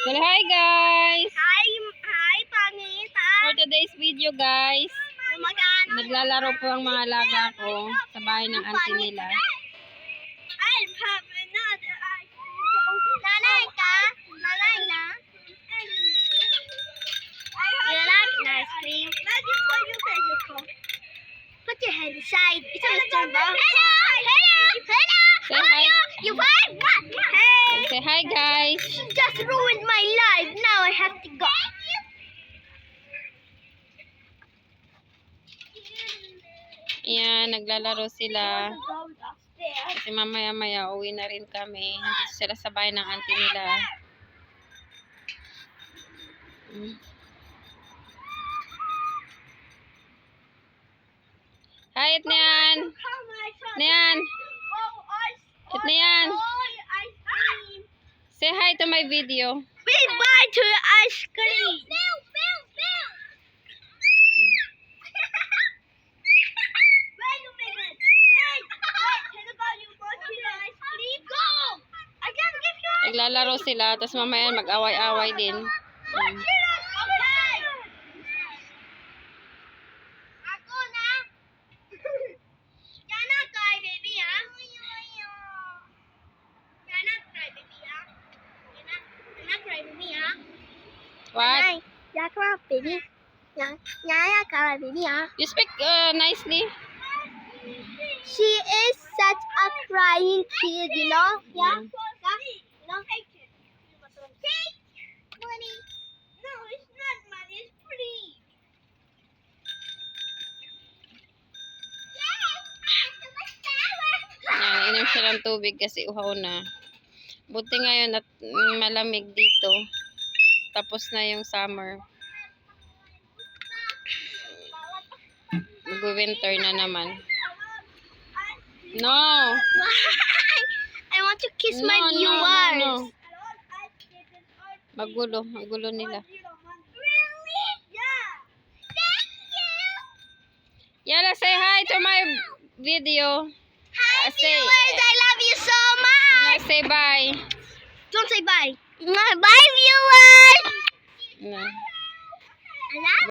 Well, hi guys! Hi, Pangita! For today's video guys, naglalaro po ang mga alaga ko sa bahay ng auntie nila. I have another ice cream. Nanay ka? Nanay na? You like an ice cream? Put your head aside. It's Mr. Bob. Hello! Say hi. You what? Hey! Say hi guys! Just ruined my life. Now I have to go. Ayan, naglalaro sila. Kasi mamaya-maya uwi na rin kami. Dito sila sa bahay ng auntie nila. Hi, Etnian! Etnian! Etnian! Say hi to my video. Goodbye to the ice cream. Wait a minute. Wait. Tell about you want to the ice cream. Go. I can't give you. Naglalaro sila, tapos mamaya mag-away-away din. Ako na. You're not cry, baby, huh? You're not cry, baby, huh? You're not cry, baby, huh? What? You're cry, baby. Yeah, cry, baby, huh? You speak nicely. She is such a crying kid, you know? Yeah. You know? Take money. No, it's not money. It's free. Yan, inom siya ng tubig kasi uhaw na. Buti ngayon at malamig dito. Tapos na yung summer. Mag-winter na naman. No! I want to kiss No, my no, viewers. no, no. Magulo. Magulo nila. Really? Yeah. Thank you. Yala, say hi to my video. Hi, Say- viewers. I love you so much. Say bye. Don't say bye. Bye, viewers. No. I love